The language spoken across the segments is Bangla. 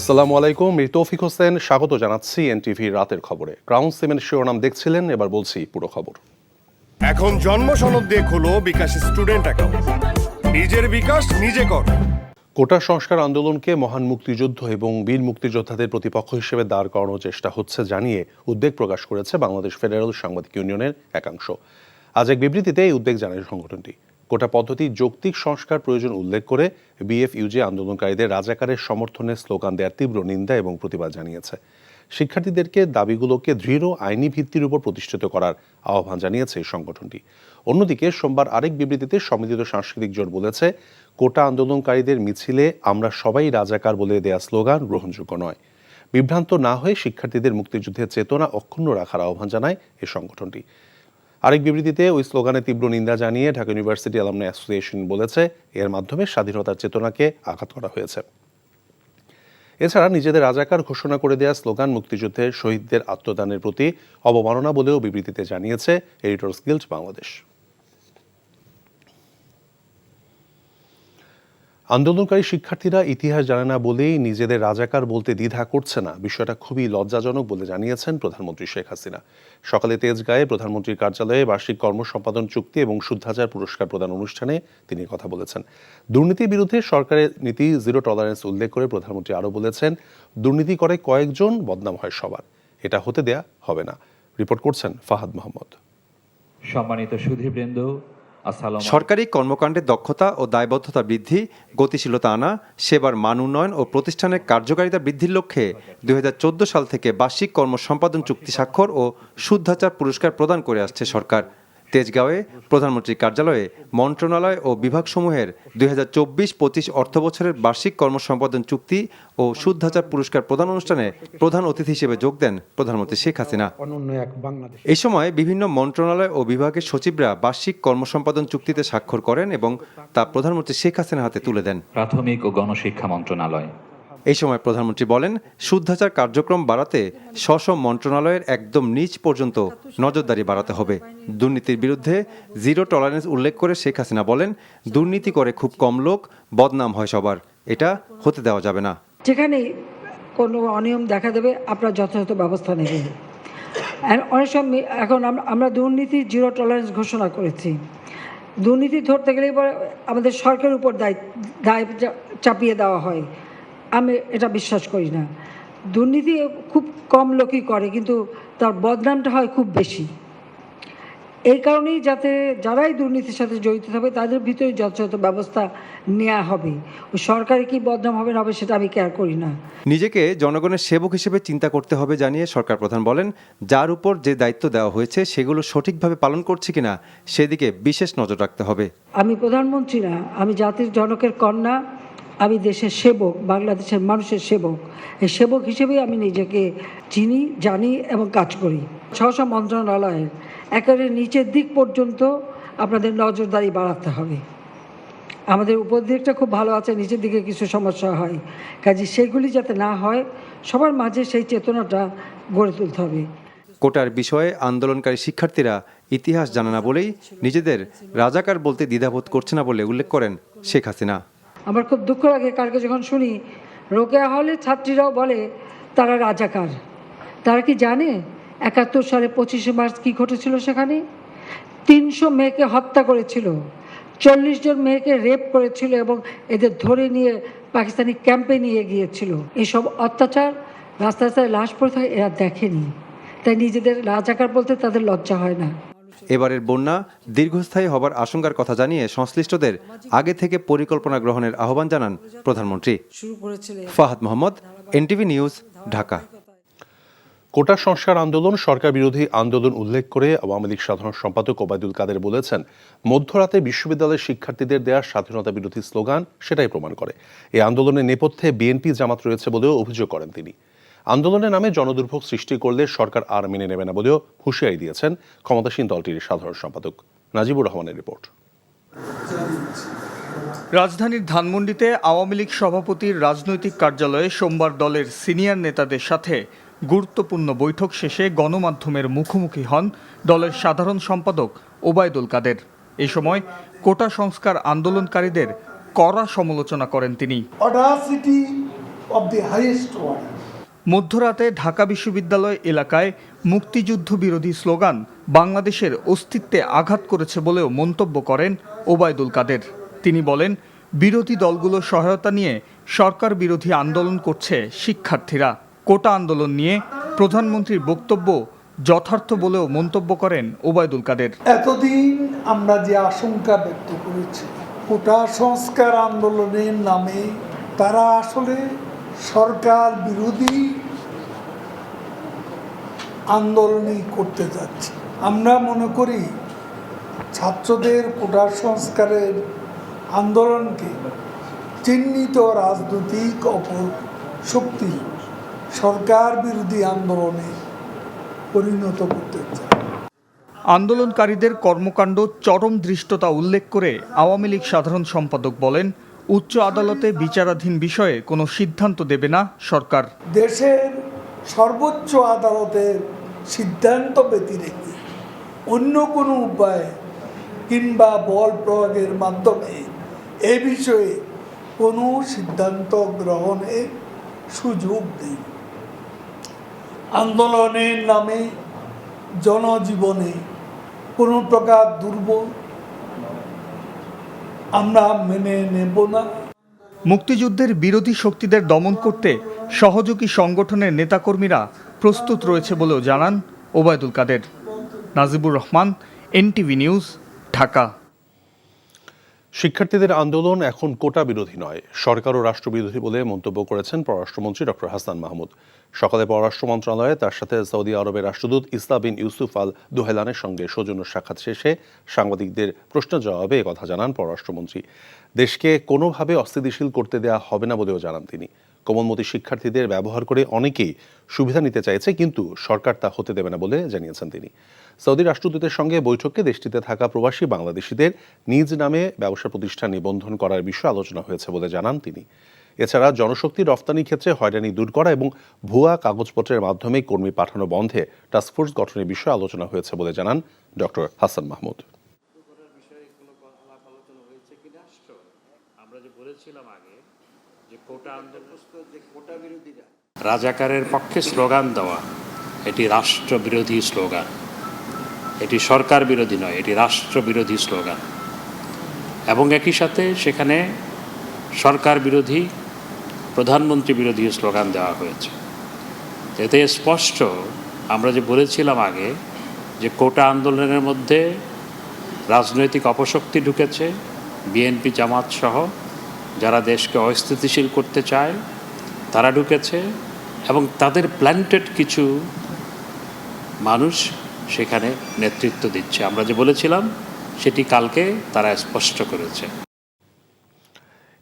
আসসালামু আলাইকুম, তৌফিক হোসেন স্বাগত জানাচ্ছি এনটিভি রাতের খবরে। ক্রাউন সিমেন্ট শিরোনাম দেখছিলেন, এবার বলছি পুরো খবর। এখন জন্ম সনদ দিয়ে খোলো বিকাশ স্টুডেন্ট অ্যাকাউন্ট। নিজের বিকাশ নিজে কর। কোটা সংস্কার আন্দোলনকে মহান মুক্তিযুদ্ধ এবং বীর মুক্তিযোদ্ধাদের প্রতিপক্ষ হিসেবে দাঁড় করানোর চেষ্টা হচ্ছে জানিয়ে উদ্বেগ প্রকাশ করেছে বাংলাদেশ ফেডারেল সাংবাদিক ইউনিয়নের একাংশ। আজ এক বিবৃতিতে এই উদ্বেগ জানায় সংগঠনটি। কোটা পদ্ধতি যৌক্তিক সংস্কার প্রয়োজন উল্লেখ করে বিএফইউজি আন্দোলনকারীদের রাজাকারের সমর্থনে স্লোগান দেওয়ার তীব্র নিন্দা এবং প্রতিবাদ জানিয়েছে। শিক্ষার্থীদেরকে দাবিগুলোকে দৃঢ় আইনি ভিত্তির উপর প্রতিষ্ঠিত করার আহ্বান জানিয়েছে এই সংগঠনটি। অন্যদিকে সোমবার আরেক বিবৃতিতে সম্মিলিত সাংস্কৃতিক জোট বলেছে, কোটা আন্দোলনকারীদের মিছিলে আমরা সবাই রাজাকার বলে দেয়া স্লোগান গ্রহণযোগ্য নয়। বিভ্রান্ত না হয়ে শিক্ষার্থীদের মুক্তিযুদ্ধের চেতনা অক্ষুণ্ণ রাখার আহ্বান জানায় এই সংগঠনটি। আরেক বিবৃতিতে ওই স্লোগানের তীব্র নিন্দা জানিয়ে ঢাকা ইউনিভার্সিটি অ্যালামনাই অ্যাসোসিয়েশন বলেছে, এর মাধ্যমে স্বাধীনতার চেতনাকে আঘাত করা হয়েছে। এছাড়া নিজেদের রাজাকার ঘোষণা করে দেয়া স্লোগান মুক্তিযুদ্ধের শহীদদের আত্মদানের প্রতি অবমাননা বলেও বিবৃতিতে জানিয়েছে এডিটর্স গিল্ড বাংলাদেশ। আন্দোলনকারী শিক্ষার্থীরা ইতিহাস জানে না বলেই নিজেদের রাজাকার বলতে দ্বিধা করছে না, বিষয়টা খুবই লজ্জাজনক বলে জানিয়েছেন প্রধানমন্ত্রী শেখ হাসিনা। সকালে তেজগাঁয়ে প্রধানমন্ত্রীর কার্যালয়ে বার্ষিক কর্মসম্পাদন চুক্তি এবং শুদ্ধাচার পুরস্কার প্রদান অনুষ্ঠানে তিনি কথা বলেছেন। দুর্নীতির বিরুদ্ধে সরকারের নীতি জিরো টলারেন্স উল্লেখ করে প্রধানমন্ত্রী আরও বলেছেন, দুর্নীতি করে কয়েকজন, বদনাম হয় সবার, এটা হতে দেয়া হবে না। রিপোর্ট করছেন ফাহাদ মাহমুদ। সম্মানিত সুধীবৃন্দ, সরকারি কর্মকাণ্ডের দক্ষতা ও দায়বদ্ধতা বৃদ্ধি, গতিশীলতা আনা, সেবার মান উন্নয়ন ও প্রতিষ্ঠানের কার্যকারিতা বৃদ্ধির লক্ষ্যে 2014 সাল থেকে বার্ষিক কর্মসম্পাদন চুক্তি স্বাক্ষর ও শুদ্ধাচার পুরস্কার প্রদান করে আসছে সরকার। তেজগাঁওয়ে প্রধানমন্ত্রীর কার্যালয়ে মন্ত্রণালয় ও বিভাগসমূহের 2024-25 অর্থবছরের বার্ষিক কর্মসম্পাদন চুক্তি ও শুদ্ধাচার পুরস্কার প্রদান অনুষ্ঠানে প্রধান অতিথি হিসেবে যোগ দেন প্রধানমন্ত্রী শেখ হাসিনা। এই সময় বিভিন্ন মন্ত্রণালয় ও বিভাগের সচিবরা বার্ষিক কর্মসম্পাদন চুক্তিতে স্বাক্ষর করেন এবং তা প্রধানমন্ত্রী শেখ হাসিনার হাতে তুলে দেন। প্রাথমিক ও গণশিক্ষা মন্ত্রণালয়। এই সময় প্রধানমন্ত্রী বলেন, শুদ্ধাচার কার্যক্রম বাড়াতে স্ব মন্ত্রণালয়ের একদম নিচ পর্যন্ত নজরদারি বাড়াতে হবে। দুর্নীতির বিরুদ্ধে জিরো টলারেন্স উল্লেখ করে শেখ হাসিনা বলেন, দুর্নীতি করে খুব কম লোক, বদনাম হয় সবার, এটা হতে দেওয়া যাবে না। যেখানে কোনো অনিয়ম দেখা দেবে আপনারা যথাযথ ব্যবস্থা নেবেন। অনেক সময় এখন আমরা দুর্নীতি জিরো টলারেন্স ঘোষণা করেছি। দুর্নীতি ধরতে গেলে আমাদের সরকারের উপর দায় চাপিয়ে দেওয়া হয়। আমি এটা বিশ্বাস করি না। দুর্নীতি খুব কম লোকই করে, কিন্তু তার বদনামটা হয় খুব বেশি। এই কারণেই যাতে যারাই দুর্নীতির সাথে জড়িত থাকবে তাদের ভিতরে যথাযথ ব্যবস্থা নেওয়া হবে। সরকারি কি বদনাম হবে না হবে সেটা আমি কেয়ার করি না। নিজেকে জনগণের সেবক হিসেবে চিন্তা করতে হবে জানিয়ে সরকার প্রধান বলেন, যার উপর যে দায়িত্ব দেওয়া হয়েছে সেগুলো সঠিকভাবে পালন করছে কিনা সেদিকে বিশেষ নজর রাখতে হবে। আমি প্রধানমন্ত্রী না, আমি জাতির জনকের কন্যা, আমি দেশের সেবক, বাংলাদেশের মানুষের সেবক। এই সেবক হিসেবেই আমি নিজেকে চিনি, জানি এবং কাজ করি। স্ব মন্ত্রণালয়ের একেবারে নিচের দিক পর্যন্ত আপনাদের নজরদারি বাড়াতে হবে। আমাদের উপর দিকটা খুব ভালো আছে, নিচের দিকে কিছু সমস্যা হয়, কাজে সেগুলি যাতে না হয় সবার মাঝে সেই চেতনাটা গড়ে তুলতে হবে। কোটার বিষয়ে আন্দোলনকারী শিক্ষার্থীরা ইতিহাস জানে না বলেই নিজেদের রাজাকার বলতে দ্বিধাবোধ করছে না বলে উল্লেখ করেন শেখ হাসিনা। আমার খুব দুঃখ লাগে কালকে যখন শুনি রোকেয়া হলে ছাত্রীরাও বলে তারা রাজাকার। তারা কি জানে 71 সালে 25শে মার্চ কী ঘটেছিল? সেখানে 300 মেয়েকে হত্যা করেছিল, 40 জন মেয়েকে রেপ করেছিল এবং এদের ধরে নিয়ে পাকিস্তানি ক্যাম্পে নিয়ে গিয়েছিল। এসব অত্যাচার রাস্তায় রাস্তায় লাশ পড়ে থাকে, এরা দেখেনি, তাই নিজেদের রাজাকার বলতে তাদের লজ্জা হয় না। এবারের বন্যা দীর্ঘস্থায়ী হবার আশঙ্কার কথা জানিয়ে সংশ্লিষ্টদের আগে থেকে পরিকল্পনা গ্রহণের আহ্বান জানান প্রধানমন্ত্রী। Fahad Mahmud, NTV news, Dhaka. Quota সংস্কার আন্দোলন সরকার বিরোধী আন্দোলন উল্লেখ করে আওয়ামী লীগ সাধারণ সম্পাদক ওবায়দুল কাদের বলেছেন, মধ্যরাতে বিশ্ববিদ্যালয়ের শিক্ষার্থীদের দেয়া স্বাধীনতা বিরোধী স্লোগান সেটাই প্রমাণ করে। এই আন্দোলনের নেপথ্যে বিএনপি জামাত রয়েছে বলেও অভিযোগ করেন তিনি। আন্দোলনের নামে জনদুর্ভোগ সৃষ্টি করলে সরকার আর মেনে নেবে না বলেও হুঁশিয়ারি দিয়েছেন ক্ষমতাসীন দলটির সাধারণ সম্পাদক। নাজিবুর রহমানের রিপোর্ট। রাজধানীর ধানমন্ডিতে আওয়ামী লীগ সভাপতির রাজনৈতিক কার্যালয়ে সোমবার দলের সিনিয়র নেতাদের সাথে গুরুত্বপূর্ণ বৈঠক শেষে গণমাধ্যমের মুখোমুখি হন দলের সাধারণ সম্পাদক ওবায়দুল কাদের। এ সময় কোটা সংস্কার আন্দোলনকারীদের কড়া সমালোচনা করেন তিনি। of the highest order. মধ্যরাতে ঢাকা বিশ্ববিদ্যালয় এলাকায় মুক্তিযুদ্ধ বিরোধী স্লোগান বাংলাদেশের অস্তিত্বে আঘাত করেছে বলেও মন্তব্য করেন ওবায়দুল কাদের। তিনি বলেন, বিরোধী দলগুলোর সহায়তা নিয়ে সরকার বিরোধী আন্দোলন করছে শিক্ষার্থীরা। কোটা আন্দোলন নিয়ে প্রধানমন্ত্রীর বক্তব্য যথার্থ বলেও মন্তব্য করেন ওবায়দুল কাদের। এতদিন আমরা যে আশঙ্কা ব্যক্ত করেছি কোটা সংস্কার আন্দোলনের নামে তারা আসলে সরকার বিরোধী আন্দোলনই করতে যাচ্ছে। আমরা মনে করি ছাত্রদের কোটা সংস্কারের আন্দোলনকে চিহ্নিত রাজনৈতিক অপশক্তি সরকার বিরোধী আন্দোলনে পরিণত করতে চায়। আন্দোলনকারীদের কর্মকাণ্ড চরম ধৃষ্টতা উল্লেখ করে আওয়ামী লীগ সাধারণ সম্পাদক বলেন, উচ্চ আদালতে বিচারাধীন বিষয়ে কোনো সিদ্ধান্ত দেবে না সরকার। দেশের সর্বোচ্চ আদালতের সিদ্ধান্ত ব্যতিরেকে অন্য কোনো উপায় কিংবা বল প্রয়োগের মাধ্যমে এ বিষয়ে কোনো সিদ্ধান্ত গ্রহণের সুযোগ নেই। আন্দোলনের নামে জনজীবনে কোনো প্রকার দুর্ভোগ আমরা মেনে নেব না। মুক্তিযুদ্ধের বিরোধী শক্তিদের দমন করতে সহযোগী সংগঠনের নেতাকর্মীরা প্রস্তুত রয়েছে বলেও জানান ওবায়দুল কাদের। Najibur Rahman, NTV news, Dhaka. শিক্ষার্থীদের আন্দোলন এখন কোটা বিরোধী নয়, সরকার ও রাষ্ট্রবিরোধী বলে মন্তব্য করেছেন পররাষ্ট্রমন্ত্রী ডক্টর হাসান মাহমুদ। সকালে পররাষ্ট্র মন্ত্রণালয়ে তার সাথে সৌদি আরবের রাষ্ট্রদূত ইসা বিন ইউসুফ আল দুহেলানের সঙ্গে সৌজন্য সাক্ষাৎ শেষে সাংবাদিকদের প্রশ্নের জবাবে একথা জানান পররাষ্ট্রমন্ত্রী। দেশকে কোনোভাবে অস্থিতিশীল করতে দেওয়া হবে না বলেও জানান তিনি। কোমলমতি শিক্ষার্থীদের ব্যবহার করে অনেকেই সুবিধা নিতে চাইছে, কিন্তু সরকার তা হতে দেবে না বলে জানিয়েছেন তিনি। সৌদি রাষ্ট্রদূতের সঙ্গে বৈঠকে দেশটিতে থাকা প্রবাসী বাংলাদেশিদের নিজ নামে ব্যবসা প্রতিষ্ঠান নিবন্ধন করার বিষয়ে আলোচনা হয়েছে বলে জানান তিনি। এছাড়া জনশক্তি রফতানি ক্ষেত্রে হয়রানি দূর করা এবং ভুয়া কাগজপত্রের মাধ্যমে কর্মী পাঠানো বন্ধে টাস্কফোর্স গঠনের বিষয়ে আলোচনা হয়েছে বলে জানান ডক্টর হাসান মাহমুদ। রাজাকারের পক্ষে স্লোগান দেওয়া এটি রাষ্ট্রবিরোধী স্লোগান, এটি সরকার বিরোধী নয়, এটি রাষ্ট্রবিরোধী স্লোগান। এবং একই সাথে সেখানে সরকার বিরোধী, প্রধানমন্ত্রী বিরোধী স্লোগান দেওয়া হয়েছে। এতে স্পষ্ট আমরা যে বলেছিলাম আগে যে কোটা আন্দোলনের মধ্যে রাজনৈতিক অপশক্তি ঢুকেছে, বিএনপি জামাত সহ যারা দেশকে অস্থিতিশীল করতে চায় তারা ঢুকেছে, এবং তাদের প্ল্যান্টেড কিছু মানুষ সেখানে নেতৃত্ব দিচ্ছে। আমরা যে বলেছিলাম সেটি কালকে তারা স্পষ্ট করেছে।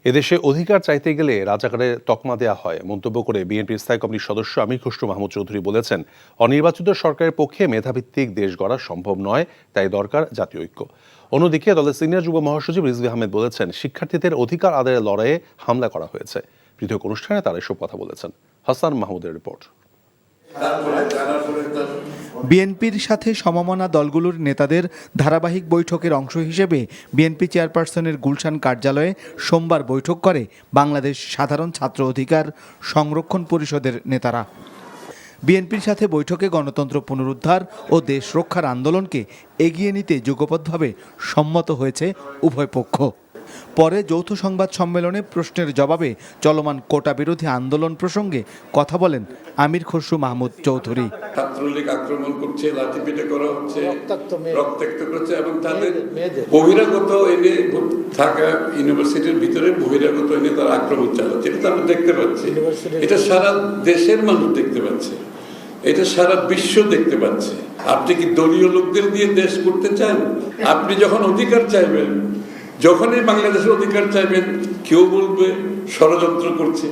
এদেশে অধিকার চাইতে গেলে রাজাকারের তকমা দেওয়া হয় মন্তব্য করে বিএনপির স্থায়ী কমিটির সদস্য আমির খসরু মাহমুদ চৌধুরী বলেছেন, অনির্বাচিত সরকারের পক্ষে মেধাভিত্তিক দেশ গড়া সম্ভব নয়, তাই দরকার জাতীয় ঐক্য। অন্যদিকে দলের সিনিয়র যুব মহাসচিব রিজভী আহমেদ বলেছেন, শিক্ষার্থীদের অধিকার আদায়ের লড়াইয়ে হামলা করা হয়েছে। পৃথক অনুষ্ঠানে তারা এসব কথা বলেছেন। হাসান মাহমুদের রিপোর্ট। বিএনপির সাথে সমমনা দলগুলোর নেতাদের ধারাবাহিক বৈঠকের অংশ হিসেবে বিএনপি চেয়ারপারসনের গুলশান কার্যালয়ে সোমবার বৈঠক করে বাংলাদেশ সাধারণ ছাত্র অধিকার সংরক্ষণ পরিষদের নেতারা। বিএনপির সাথে বৈঠকে গণতন্ত্র পুনরুদ্ধার ও দেশ রক্ষার আন্দোলনকে এগিয়ে নিতে যুগপৎভাবে সম্মত হয়েছে উভয় পক্ষ। পরে যৌথ সংবাদ সম্মেলনে প্রশ্নের জবাবে চলমান কোটা বিরোধী আন্দোলন প্রসঙ্গে কথা বলেন আমির খসরু মাহমুদ চৌধুরী। ছাত্রলীগ আক্রমণ করছে, লাঠিপেটা করা হচ্ছে, রক্তাক্ত করছে, এবং তাদের বহিরাগত এনে থাকা ইউনিভার্সিটির ভিতরে বহিরাগত এনে তারা আক্রমণ চালাচ্ছে। এটা আমরা দেখতে পাচ্ছি, এটা সারা দেশের মানুষ দেখতে পাচ্ছে, এটা সারা বিশ্ব দেখতে পাচ্ছে। আপনি কি দলীয় লোকদের দিয়ে দেশ করতে চান? আপনি যখন অধিকার চাইবেন, যখনই বাংলাদেশের অধিকার চাইবেন, কেউ বলবে ষড়যন্ত্র করছে,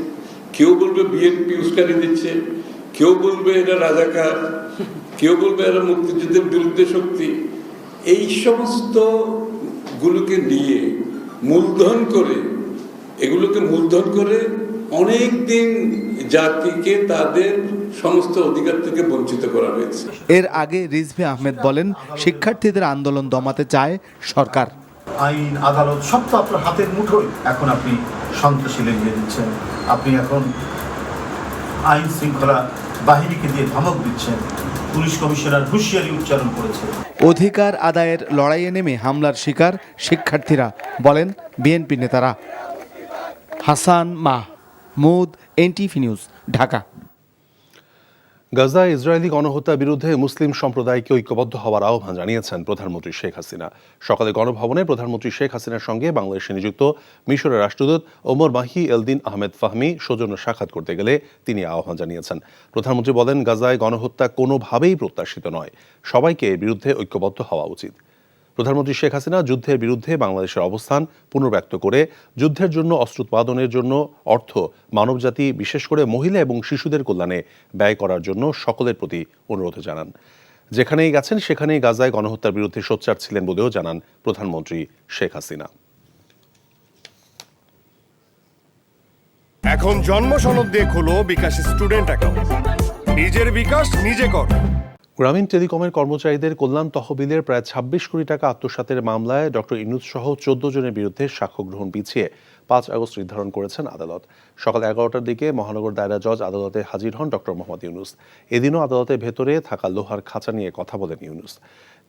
কেউ বলবে বিএনপি উস্কানি দিচ্ছে, কেউ বলবে এটা রাজাকার, কেউ বলবে এরা মুক্তিযুদ্ধের বিরুদ্ধে শক্তি। এই সমস্ত গুলোকে নিয়ে এগুলোকে মূলধন করে অনেক দিন জাতিকে তাদের সমস্ত অধিকার থেকে বঞ্চিত করা হয়েছে। এর আগে রিজভী আহমেদ বলেন, শিক্ষার্থীদের আন্দোলন দমাতে চায় সরকার। আইন আদালত সব তো আপনার হাতের মুঠোয়। এখন আপনি সন্ত্রাসী লেগে দিচ্ছেন, আপনি এখন আইন শৃঙ্খলা বাহিনীকে দিয়ে ধমক দিচ্ছেন, পুলিশ কমিশনার হুঁশিয়ারি উচ্চারণ করেছেন। অধিকার আদায়ের লড়াইয়ে নেমে হামলার শিকার শিক্ষার্থীরা, বলেন বিএনপি নেতারা। Hasan Mahmud, NTV news, Dhaka. গাজায় ইসরায়েলি গণহত্যার বিরুদ্ধে মুসলিম সম্প্রদায়কে ঐক্যবদ্ধ হওয়ার আহ্বান জানিয়েছেন প্রধানমন্ত্রী শেখ হাসিনা। সকালে গণভবনে প্রধানমন্ত্রী শেখ হাসিনার সঙ্গে বাংলাদেশে নিযুক্ত মিশরের রাষ্ট্রদূত ওমর মাহি এলদিন আহমেদ ফাহমি সৌজন্য সাক্ষাৎ করতে গেলে তিনি আহ্বান জানিয়েছেন। প্রধানমন্ত্রী বলেন, গাজায় গণহত্যা কোনোভাবেই প্রত্যাশিত নয়, সবাইকে এর বিরুদ্ধে ঐক্যবদ্ধ হওয়া উচিত। প্রধানমন্ত্রী শেখ হাসিনা যুদ্ধের বিরুদ্ধে বাংলাদেশের অবস্থান পুনর্ব্যক্ত করে যুদ্ধের জন্য অস্ত্র উৎপাদনের জন্য অর্থ মানবজাতি, বিশেষ করে মহিলা এবং শিশুদের কল্যাণে ব্যয় করার জন্য সকলের প্রতি অনুরোধ জানান। যেখানেই গেছেন সেখানেই গাজায় গণহত্যার বিরুদ্ধে সোচ্চার ছিলেন বলেও জানান প্রধানমন্ত্রী শেখ হাসিনা। এখন জন্ম সনদ দিয়ে খোলো বিকাশ স্টুডেন্ট অ্যাকাউন্ট। নিজের বিকাশ নিজে কর। গ্রামীণ টেলিকমের কর্মচারীদের কল্যাণ তহবিলের প্রায় ২৬ কোটি টাকা আত্মসাতের মামলায় ডক্টর ইউনূস সহ ১৪ জনের বিরুদ্ধে সাক্ষ্য গ্রহণ পিছিয়ে ৫ আগস্ট নির্ধারণ করেছেন আদালত। সকাল ১১টার দিকে মহানগর দায়রা জজ আদালতে হাজির হন ডক্টর মোহাম্মদ ইউনূস। এদিনও আদালতের ভেতরে থাকা লোহার খাঁচা নিয়ে কথা বলেন ইউনূস।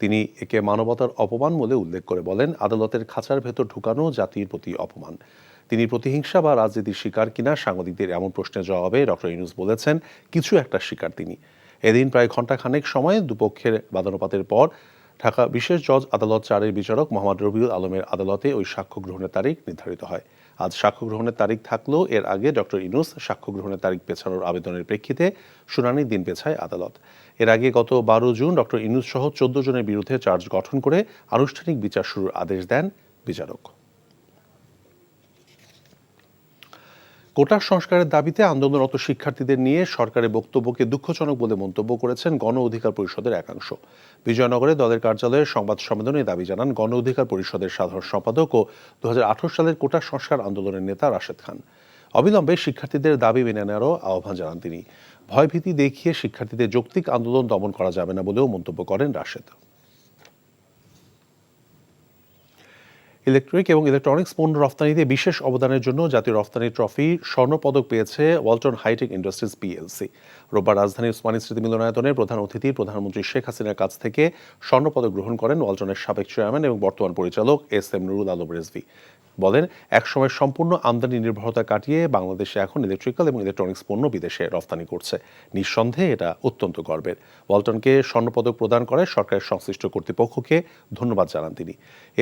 তিনি একে মানবতার অপমান বলে উল্লেখ করে বলেন, আদালতের খাঁচার ভেতর ঢুকানো জাতির প্রতি অপমান। তিনি প্রতিহিংসা বা রাজনীতির শিকার কিনা সাংবাদিকদের এমন প্রশ্নের জবাবে ডক্টর ইউনূস বলেছেন, কিছু একটা শিকার তিনি। এদিন প্রায় ঘণ্টাখানেক সময় দুপক্ষের বাদানুপাতের পর ঢাকা বিশেষ জজ আদালত ৪-এর বিচারক মোহাম্মদ রবিউল আলমের আদালতে ওই সাক্ষ্য গ্রহণের তারিখ নির্ধারিত হয়। আজ সাক্ষ্য গ্রহণের তারিখ থাকলেও এর আগে ডক্টর ইউনূস সাক্ষ্য গ্রহণের তারিখ পেছানোর আবেদনের প্রেক্ষিতে শুনানির দিন পেছায় আদালত। এর আগে গত ১২ জুন ডক্টর ইউনূস সহ ১৪ জনের বিরুদ্ধে চার্জ গঠন করে আনুষ্ঠানিক বিচার শুরুর আদেশ দেন বিচারক। কোটা সংস্কারের দাবিতে আন্দোলনরত শিক্ষার্থীদের নিয়ে সরকারের বক্তব্যকে দুঃখজনক বলে মন্তব্য করেছেন গণ অধিকার পরিষদের একাংশ। বিজয়নগরে দলের কার্যালয়ের সংবাদ সম্মেলনে দাবি জানান গণ অধিকার পরিষদের সাধারণ সম্পাদক ও ২০১৮ সালের কোটা সংস্কার আন্দোলনের নেতা রাশেদ খান। অবিলম্বে শিক্ষার্থীদের দাবি মেনে নেওয়ারও আহ্বান জানান তিনি। ভয়ভীতি দেখিয়ে শিক্ষার্থীদের যৌক্তিক আন্দোলন দমন করা যাবে না বলেও মন্তব্য করেন রাশেদ। ইলেকট্রিক এবং ইলেকট্রনিক্স পণ্য রফতানিতে বিশেষ অবদানের জন্য জাতীয় রফতানি ট্রফি স্বর্ণপদক পেয়েছে ওয়ালটন হাইটেক ইন্ডাস্ট্রিজ পিএলসি। রোববার রাজধানীর ওসমানী স্মৃতি মিলনায়তনে প্রধান অতিথি প্রধানমন্ত্রী শেখ হাসিনার কাছ থেকে স্বর্ণপদক গ্রহণ করেন ওয়ালটনের সাবেক চেয়ারম্যান এবং বর্তমান পরিচালক এস.এম. নুরুল আলম রেজভী। বলেন, একসময় সম্পূর্ণ আমদানি নির্ভরতা কাটিয়ে বাংলাদেশে এখন ইলেকট্রিক্যাল এবং ইলেকট্রনিক্স পণ্য বিদেশে রফতানি করছে। নিঃসন্দেহে এটা অত্যন্ত গর্বের। ওয়ালটনকে স্বর্ণপদক প্রদান করে সরকারের সংশ্লিষ্ট কর্তৃপক্ষকে ধন্যবাদ জানান তিনি।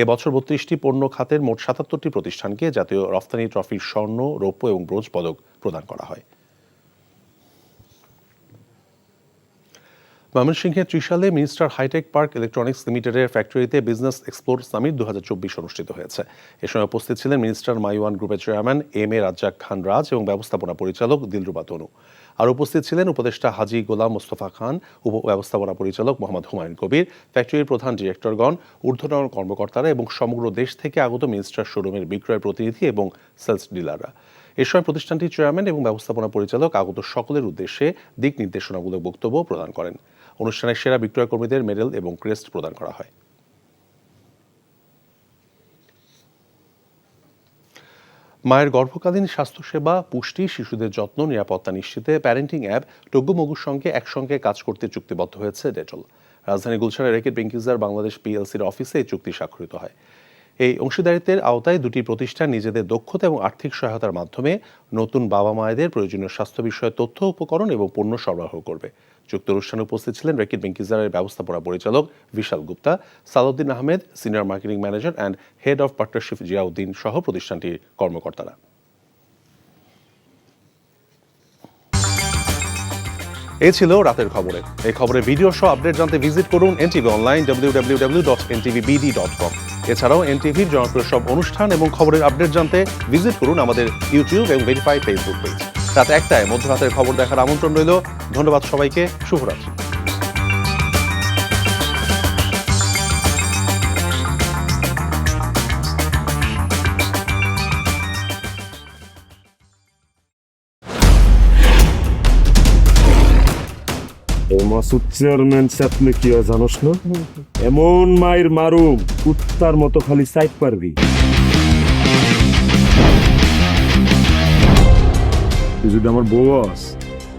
এবছর ৩২টি পণ্য খাতের মোট ৭৭টি প্রতিষ্ঠানকে জাতীয় রফতানি ট্রফির স্বর্ণ, রৌপ্য এবং ব্রোঞ্জ পদক প্রদান করা হয়। ময়মনসিংহের ত্রিশালে মিনিস্টার হাইটেক পার্ক ইলেকট্রনিক্স লিমিটেডের ফ্যাক্টরিতে বিজনেস এক্সপ্লোর সামিট ২০২৪ অনুষ্ঠিত হয়েছে। এ সময় উপস্থিত ছিলেন মিনিস্টার মাইওয়ান গ্রুপের চেয়ারম্যান এম.এ. রাজ্জাক খান রাজ এবং ব্যবস্থাপনা পরিচালক দিলরুবা তনু। আর উপস্থিত ছিলেন উপদেষ্টা হাজী গোলাম মোস্তফা খান, উপ ব্যবস্থাপনা পরিচালক মোহাম্মদ হুমায়ুন কবির, ফ্যাক্টরির প্রধান ডিরেক্টরগণ, ঊর্ধ্বতন কর্মকর্তারা এবং সমগ্র দেশ থেকে আগত মিনিস্টার শোরুমের বিক্রয় প্রতিনিধি এবং সেলস ডিলাররা। এ সময় প্রতিষ্ঠানটির চেয়ারম্যান এবং ব্যবস্থাপনা পরিচালক আগত সকলের উদ্দেশ্যে দিক নির্দেশনামূলক বক্তব্য প্রদান করেন। অনুষ্ঠানে সেরা বিক্রয় কর্মীদের মেডেল এবং ক্রেস্ট প্রদান করা হয়। মায়ের গর্ভকালীন স্বাস্থ্যসেবা, পুষ্টি, শিশুদের যত্ন, নিরাপত্তা নিশ্চিতে প্যারেন্টিং অ্যাপ টগ্গুমগুর সঙ্গে একসঙ্গে কাজ করতে চুক্তিবদ্ধ হয়েছে ডেটল। রাজধানী গুলশানের রেকেট বেঙ্কিজার বাংলাদেশ পিএলসির অফিসে এই চুক্তি স্বাক্ষরিত হয়। এই অংশীদারিত্বের আওতায় দুটি প্রতিষ্ঠান নিজেদের দক্ষতা এবং আর্থিক সহায়তার মাধ্যমে নতুন বাবা মায়েদের প্রয়োজনীয় স্বাস্থ্য বিষয়ে তথ্য, উপকরণ এবং পণ্য সরবরাহ করবে। চুক্তি অনুষ্ঠানে উপস্থিত ছিলেন রেকেট বেঙ্কিজারের ব্যবস্থাপনা পরিচালক Bishal Gupta, Salauddin Ahmed, senior marketing manager and head of partnership Ziauddin সহ প্রতিষ্ঠানটির কর্মকর্তারা। এই ছিল রাতের খবরে। এই খবরের ভিডিও সহ আপডেট জানতে ভিজিট করুন এনটিভি অনলাইন www.ntvbd.com। এছাড়াও এনটিভির জনপ্রিয় সব অনুষ্ঠান এবং খবরের আপডেট জানতে ভিজিট করুন আমাদের ইউটিউব এবং ভেরিফাইড ফেসবুক পেজ। রাত ১টায় মধ্যরাতের খবর দেখার আমন্ত্রণ রইল। ধন্যবাদ সবাইকে। শুভরাত্রি। মাসুদ চেয়ারম্যান সাথে কি হয় জানোস না? এমন মায়ের মারুম কুত্তার মতো খালি সাইড পারবি। তুই যদি আমার বউ আস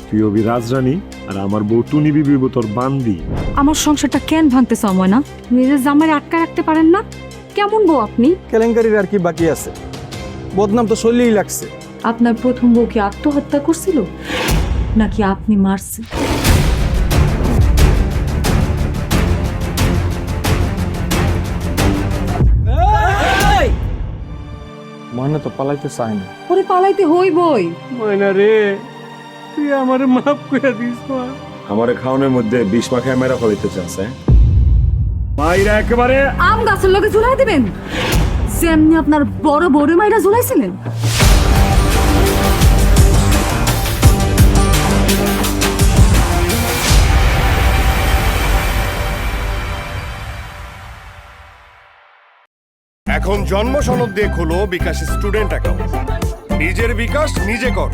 তুই হবি রাজরানী আর আমার বউ টুনি বিবি তোর বান্দি। আমার সংসারটা কেন ভাঙতেছ ময়না? নিজের জামাই আটকা রাখতে পারেন না? কেমন বউ আপনি? কেলেঙ্কারির আর কি বাকি আছে? বদনাম তো চললেই লাগছে। আপনার প্রথম বউ কি আত্মহত্যা করছিল নাকি আপনি মারছেন? ময়না তো পালাইতে চায় না। ওরে পালাইতে হইবই। ময়না রে, তুই আমারে মাফ করে দিস মা। আমারে খাওয়ানোর মধ্যে বিষ মাখায় মেরা ফলাইতে চাচ্ছে। মাইরা একেবারে আম গাছের লগে ঝুলাই দিবেন যেমনি আপনার বড় বড় মাইরা ঝুলাইছিলেন। এখন জন্ম সনদ দিয়ে খোলো বিকাশ স্টুডেন্ট অ্যাকাউন্ট। নিজের বিকাশ নিজে কর।